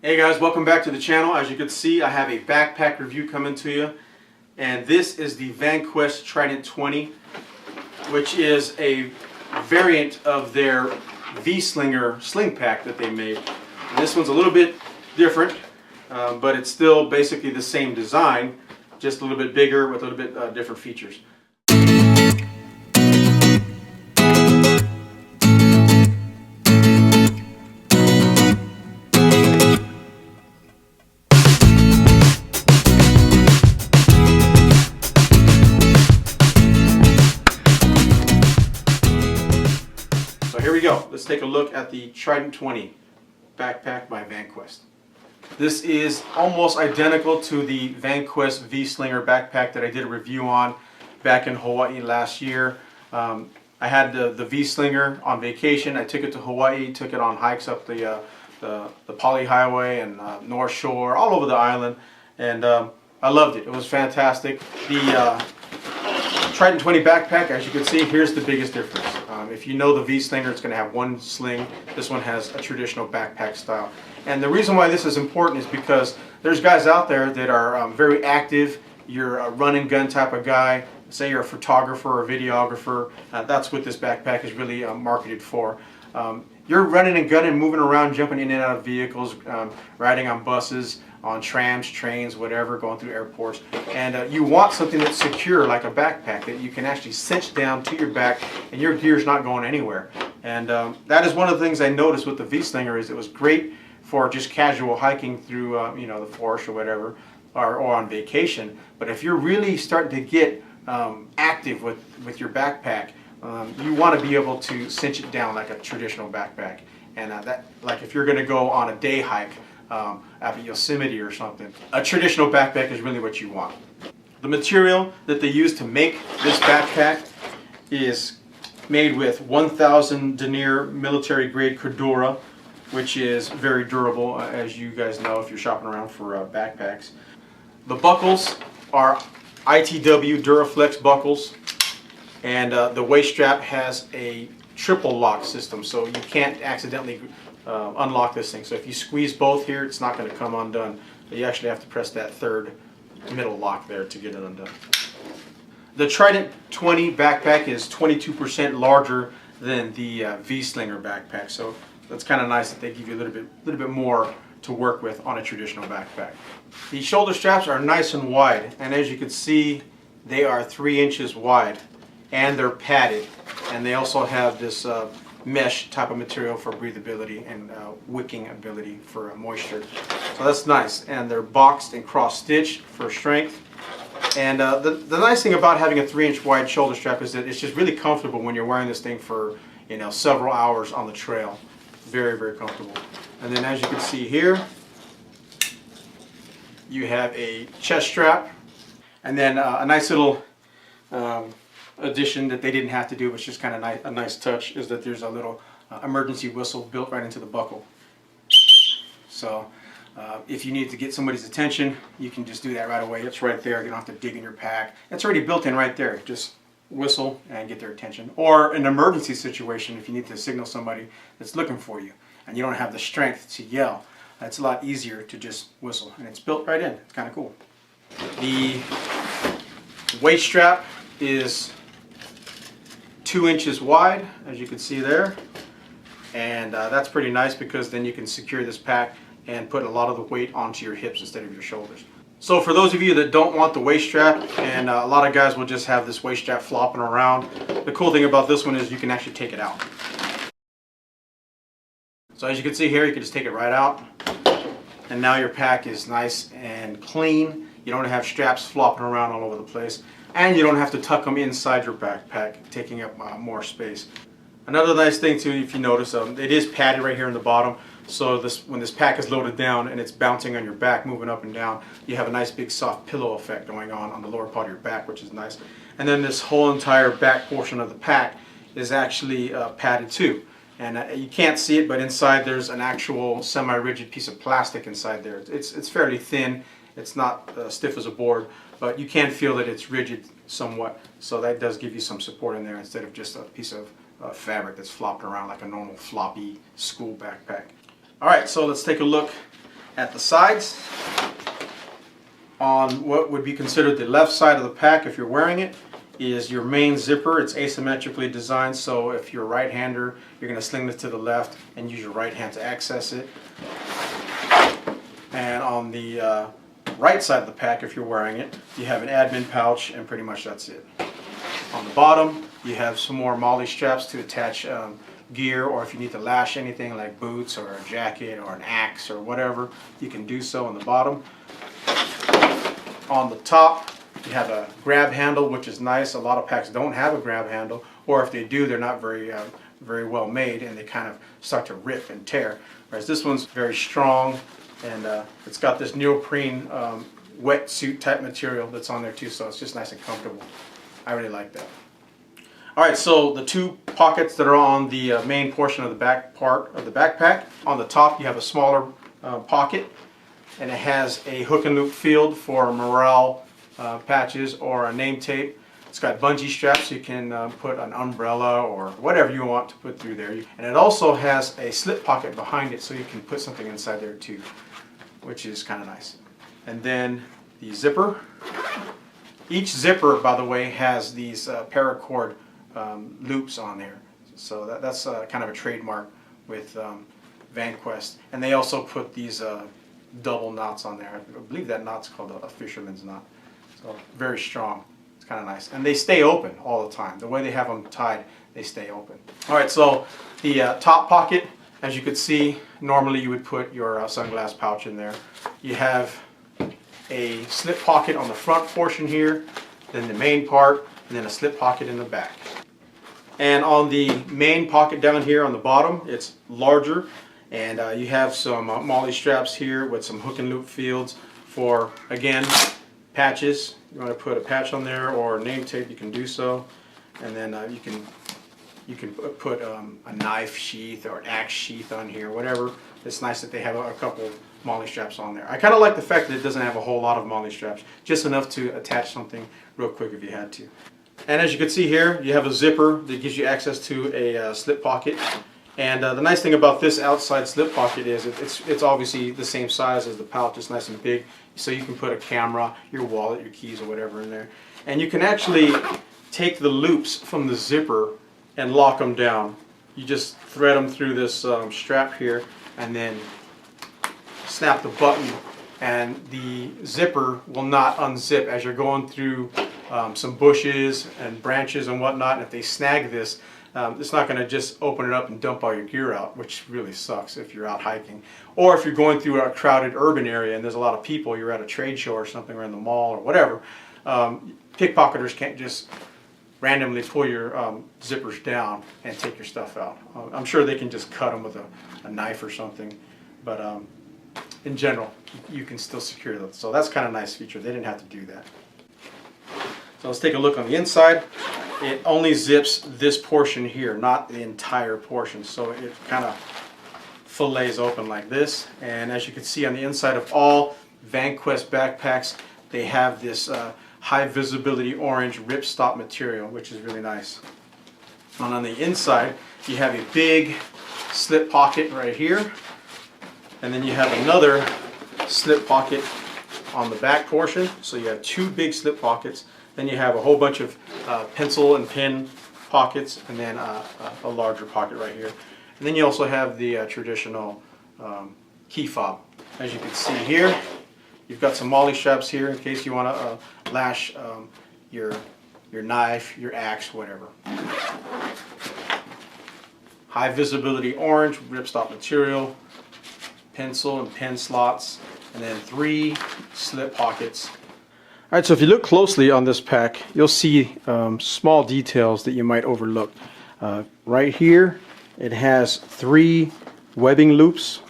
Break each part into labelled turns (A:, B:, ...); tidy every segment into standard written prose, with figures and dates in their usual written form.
A: Hey guys, welcome back to the channel. As you can see, I have a backpack review coming to you, and this is the Vanquest Trident 20, which is a variant of their Vslinger sling pack that they made. And this one's a little bit different, but it's still basically the same design, just a little bit bigger with a little bit different features. Here we go. Let's take a look at the Trident 20 backpack by Vanquest. This is almost identical to the Vanquest Vslinger backpack that I did a review on back in Hawaii last year. I had the Vslinger on vacation. I took it to Hawaii, took it on hikes up the Poly Highway and North Shore, all over the island, and I loved it. It was fantastic. The Trident 20 backpack, as you can see, here's the biggest difference. If you know the Vslinger, it's going to have one sling. This one has a traditional backpack style. And the reason why this is important is because there's guys out there that are very active. You're a run and gun type of guy. Say you're a photographer or a videographer. That's what this backpack is really marketed for. You're running and gunning, moving around, jumping in and out of vehicles, riding on buses, on trams, trains, whatever, going through airports, and you want something that's secure like a backpack that you can actually cinch down to your back and your gear's not going anywhere. And that is one of the things I noticed with the Vslinger. Is it was great for just casual hiking through the forest or whatever, or on vacation. But if you're really starting to get active with your backpack, you want to be able to cinch it down like a traditional backpack. And that, like if you're going to go on a day hike at Yosemite or something, a traditional backpack is really what you want. The material that they use to make this backpack is made with 1000 denier military grade Cordura, which is very durable, as you guys know if you're shopping around for backpacks. The buckles are ITW Duraflex buckles, and the waist strap has a triple lock system, so you can't accidentally unlock this thing. So if you squeeze both here, it's not going to come undone. You actually have to press that third middle lock there to get it undone. The Trident 20 backpack is 22% larger than the Vslinger backpack, so that's kind of nice that they give you a little bit more to work with on a traditional backpack. The shoulder straps are nice and wide, and as you can see, they are 3 inches wide, and they're padded, and they also have this mesh type of material for breathability and wicking ability for moisture. So that's nice, and they're boxed and cross-stitched for strength. And the nice thing about having a 3-inch wide shoulder strap is that it's just really comfortable when you're wearing this thing for several hours on the trail. Very, very comfortable. And then as you can see here, you have a chest strap, and then a nice little addition that they didn't have to do, which is just kind of a nice touch, is that there's a little emergency whistle built right into the buckle. So if you need to get somebody's attention, you can just do that right away. It's right there. You don't have to dig in your pack. It's already built in right there. Just whistle and get their attention. Or an emergency situation, if you need to signal somebody that's looking for you and you don't have the strength to yell, it's a lot easier to just whistle, and it's built right in. It's kind of cool. The waist strap is 2 inches wide, as you can see there, and that's pretty nice because then you can secure this pack and put a lot of the weight onto your hips instead of your shoulders. So for those of you that don't want the waist strap, and a lot of guys will just have this waist strap flopping around, the cool thing about this one is you can actually take it out. So as you can see here, you can just take it right out, and now your pack is nice and clean. You don't have straps flopping around all over the place, and you don't have to tuck them inside your backpack, taking up more space. Another nice thing too, if you notice, it is padded right here in the bottom, so when this pack is loaded down and it's bouncing on your back, moving up and down, you have a nice big soft pillow effect going on the lower part of your back, which is nice. And then this whole entire back portion of the pack is actually padded too. And you can't see it, but inside there's an actual semi-rigid piece of plastic inside there. It's fairly thin. It's not stiff as a board, but you can feel that it's rigid somewhat. So that does give you some support in there instead of just a piece of fabric that's flopped around like a normal floppy school backpack. Alright, so let's take a look At the sides, on what would be considered the left side of the pack if you're wearing it, is your main zipper. It's asymmetrically designed, so if you're a right-hander, you're going to sling this to the left and use your right hand to access it. And on the right side of the pack, if you're wearing it, you have an admin pouch, and pretty much that's it. On the bottom, you have some more MOLLE straps to attach gear, or if you need to lash anything like boots or a jacket or an axe or whatever, you can do so on the bottom. On the top, you have a grab handle, which is nice. A lot of packs don't have a grab handle, or if they do, they're not very well made, and they kind of start to rip and tear. Whereas this one's very strong, and it's got this neoprene wetsuit type material that's on there too, so it's just nice and comfortable. I really like that. Alright, so the two pockets that are on the main portion of the back part of the backpack, on the top you have a smaller pocket, and it has a hook and loop field for morale patches or a name tape. It's got bungee straps, so you can put an umbrella or whatever you want to put through there. And it also has a slip pocket behind it, so you can put something inside there too, which is kind of nice. And then the zipper. Each zipper, by the way, has these paracord loops on there. So that's kind of a trademark with Vanquest. And they also put these double knots on there. I believe that knot's called a fisherman's knot. So very strong. It's kind of nice. And they stay open all the time. The way they have them tied, they stay open. Alright, so the top pocket, as you could see, normally you would put your sunglass pouch in there. You have a slip pocket on the front portion here, then the main part, and then a slip pocket in the back. And on the main pocket down here on the bottom, it's larger, and you have some MOLLE straps here with some hook and loop fields for, again, patches. You want to put a patch on there or name tape, you can do so. And then you can put a knife sheath or an axe sheath on here, whatever. It's nice that they have a couple MOLLE straps on there. I kind of like the fact that it doesn't have a whole lot of MOLLE straps, just enough to attach something real quick if you had to. And as you can see here, you have a zipper that gives you access to a slip pocket. And the nice thing about this outside slip pocket is it's obviously the same size as the pouch. It's nice and big, so you can put a camera, your wallet, your keys, or whatever in there. And you can actually take the loops from the zipper and lock them down. You just thread them through this strap here, and then snap the button, and the zipper will not unzip as you're going through some bushes and branches and whatnot. And if they snag this, it's not going to just open it up and dump all your gear out, which really sucks if you're out hiking. Or if you're going through a crowded urban area and there's a lot of people, you're at a trade show or something, or in the mall or whatever, pickpocketers can't just randomly pull your zippers down and take your stuff out. I'm sure they can just cut them with a knife or something, but in general, you can still secure them. So that's kind of a nice feature. They didn't have to do that. So let's take a look on the inside. It only zips this portion here, not the entire portion. So it kind of fillets open like this. And as you can see on the inside of all Vanquest backpacks, they have this high visibility orange ripstop material, which is really nice. And on the inside, you have a big slip pocket right here. And then you have another slip pocket on the back portion. So you have two big slip pockets. Then you have a whole bunch of pencil and pen pockets, and then a larger pocket right here. And then you also have the traditional key fob. As you can see here, you've got some MOLLE straps here in case you want to lash your knife, your axe, whatever. High visibility orange ripstop material, pencil and pen slots, and then 3 slip pockets. Alright, so if you look closely on this pack, you'll see small details that you might overlook. Right here, it has 3 webbing loops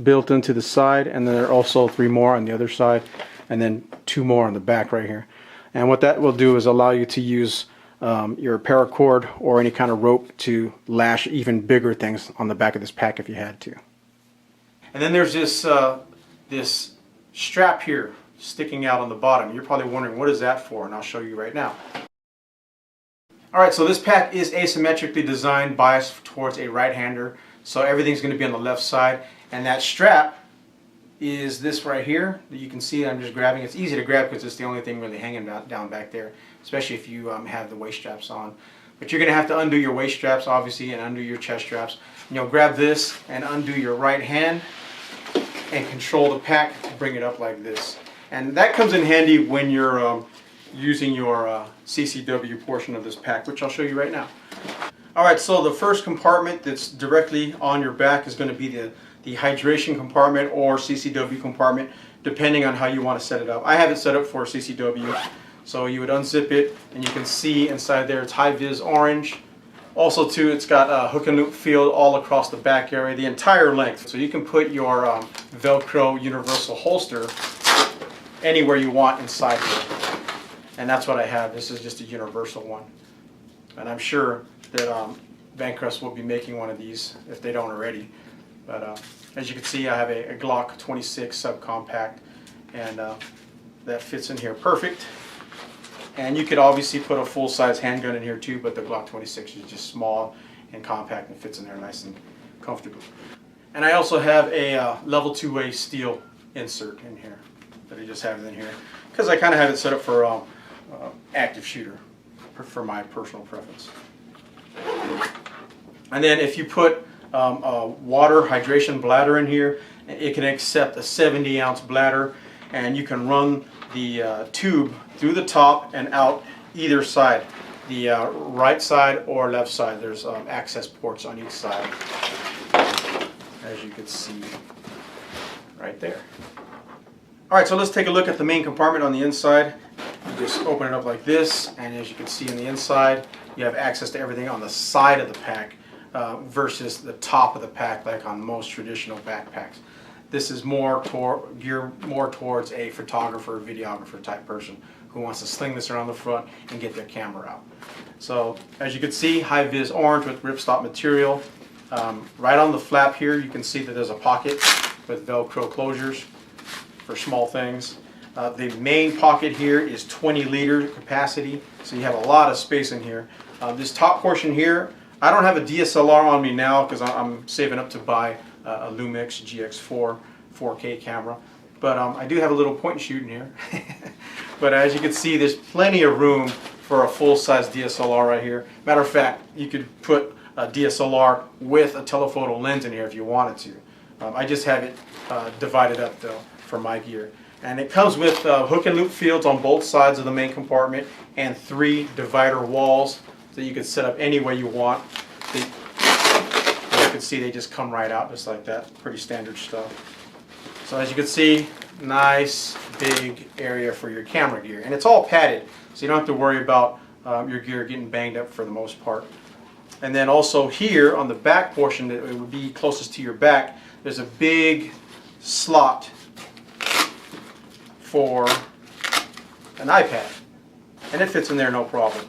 A: built into the side, and then there are also 3 more on the other side, and then 2 more on the back right here. And what that will do is allow you to use your paracord or any kind of rope to lash even bigger things on the back of this pack if you had to. And then there's this strap here sticking out on the bottom. You're probably wondering, what is that for? And I'll show you right now. Alright, so this pack is asymmetrically designed, biased towards a right-hander, so everything's going to be on the left side, and that strap is this right here that you can see. I'm just grabbing. It's easy to grab because it's the only thing really hanging down back there, especially if you have the waist straps on. But you're going to have to undo your waist straps, obviously, and undo your chest straps. And you'll grab this and undo your right hand and control the pack to bring it up like this. And that comes in handy when you're using your CCW portion of this pack, which I'll show you right now. Alright, so the first compartment that's directly on your back is going to be the hydration compartment or CCW compartment, depending on how you want to set it up. I have it set up for CCW. So you would unzip it, and you can see inside there it's high-vis orange. Also, too, it's got a hook and loop field all across the back area, the entire length. So you can put your Velcro universal holster anywhere you want inside here. And that's what I have. This is just a universal one. And I'm sure that Vanquest will be making one of these if they don't already. But as you can see, I have a Glock 26 subcompact, and that fits in here perfect. And you could obviously put a full-size handgun in here too, but the Glock 26 is just small and compact and fits in there nice and comfortable. And I also have a level 2A steel insert in here that I just have in here because I kind of have it set up for active shooter for my personal preference. And then if you put a water hydration bladder in here, it can accept a 70-ounce bladder, and you can run the tube through the top and out either side, the right side or left side. There's access ports on each side, as you can see right there. Alright, so let's take a look at the main compartment on the inside. You just open it up like this, and as you can see on the inside, you have access to everything on the side of the pack versus the top of the pack like on most traditional backpacks. This is geared more towards a photographer, videographer type person who wants to sling this around the front and get their camera out. So as you can see, high-vis orange with ripstop material. Right on the flap here, you can see that there's a pocket with Velcro closures for small things. The main pocket here is 20-liter capacity, so you have a lot of space in here. This top portion here, I don't have a DSLR on me now because I'm saving up to buy a Lumix GX4 4K camera, but I do have a little point and shoot in here. But as you can see, there's plenty of room for a full-size DSLR right here. Matter of fact, you could put a DSLR with a telephoto lens in here if you wanted to. I just have it divided up though for my gear. And it comes with hook and loop fields on both sides of the main compartment and 3 divider walls that you can set up any way you want. As you can see, they just come right out just like that. Pretty standard stuff. So as you can see, nice big area for your camera gear. And it's all padded, so you don't have to worry about your gear getting banged up for the most part. And then also here on the back portion, that it would be closest to your back, there's a big slot for an iPad. And it fits in there no problem.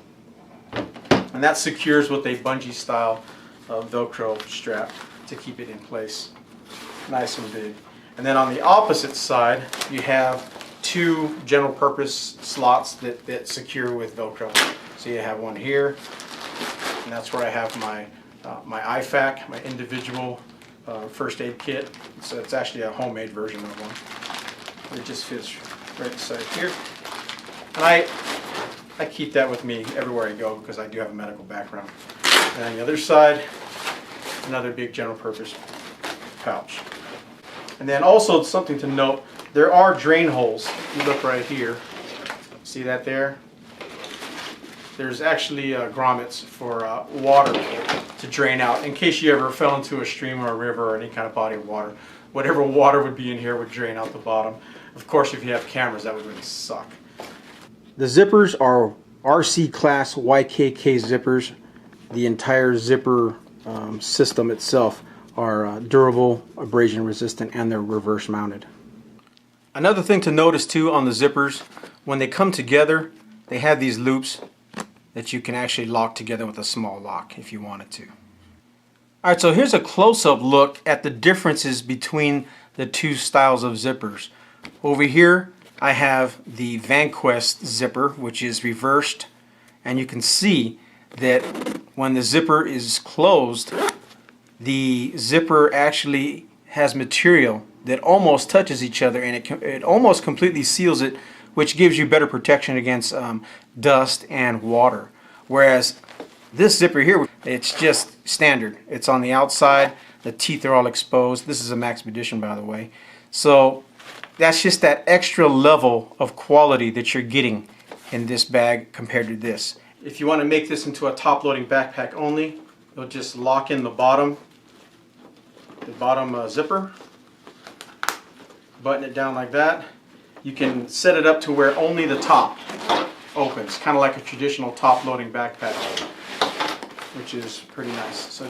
A: And that secures with a bungee style Velcro strap to keep it in place. Nice and big. And then on the opposite side, you have 2 general purpose slots that secure with Velcro. So you have one here, and that's where I have my IFAK, my individual first aid kit. So it's actually a homemade version of one. It just fits right inside here. And I keep that with me everywhere I go because I do have a medical background. And on the other side, another big general purpose pouch. And then also something to note, there are drain holes. If you look right here, see that there? There's actually grommets for water to drain out in case you ever fell into a stream or a river or any kind of body of water. Whatever water would be in here would drain out the bottom. Of course, if you have cameras, that would really suck. The zippers are RC class YKK zippers. The entire zipper system itself are durable, abrasion resistant, and they're reverse mounted. Another thing to notice too on the zippers, when they come together, they have these loops that you can actually lock together with a small lock if you wanted to. Alright, so here's a close-up look at the differences between the 2 styles of zippers. Over here I have the Vanquest zipper, which is reversed, and you can see that when the zipper is closed, the zipper actually has material that almost touches each other, and it almost completely seals it, which gives you better protection against dust and water. Whereas this zipper here, it's just standard. It's on the outside. The teeth are all exposed. This is a Max edition, by the way. So that's just that extra level of quality that you're getting in this bag compared to this. If you want to make this into a top-loading backpack only, you'll just lock in the bottom zipper, button it down like that. You can set it up to where only the top opens, kind of like a traditional top-loading backpack, which is pretty nice. So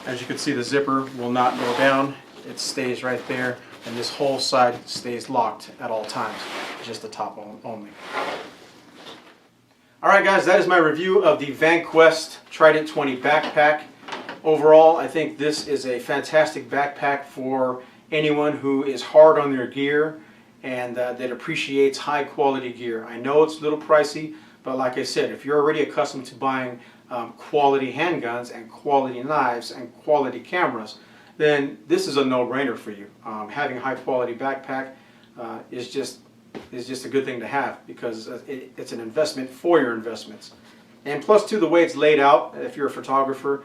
A: as you can see, the zipper will not go down. It stays right there, and this whole side stays locked at all times, just the top only. Alright guys, that is my review of the Vanquest Trident 20 backpack. Overall, I think this is a fantastic backpack for anyone who is hard on their gear and that appreciates high quality gear. I know it's a little pricey, but like I said, if you're already accustomed to buying quality handguns and quality knives and quality cameras, then this is a no-brainer for you. Having a high quality backpack is just a good thing to have, because it's an investment for your investments. And plus too, the way it's laid out, if you're a photographer,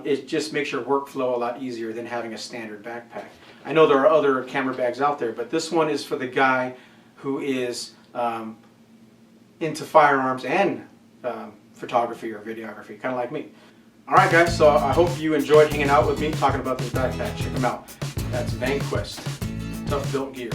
A: it just makes your workflow a lot easier than having a standard backpack. I know there are other camera bags out there, but this one is for the guy who is into firearms and photography or videography, kind of like me. Alright guys, so I hope you enjoyed hanging out with me talking about this backpack. Check them out. That's Vanquest. Tough built gear.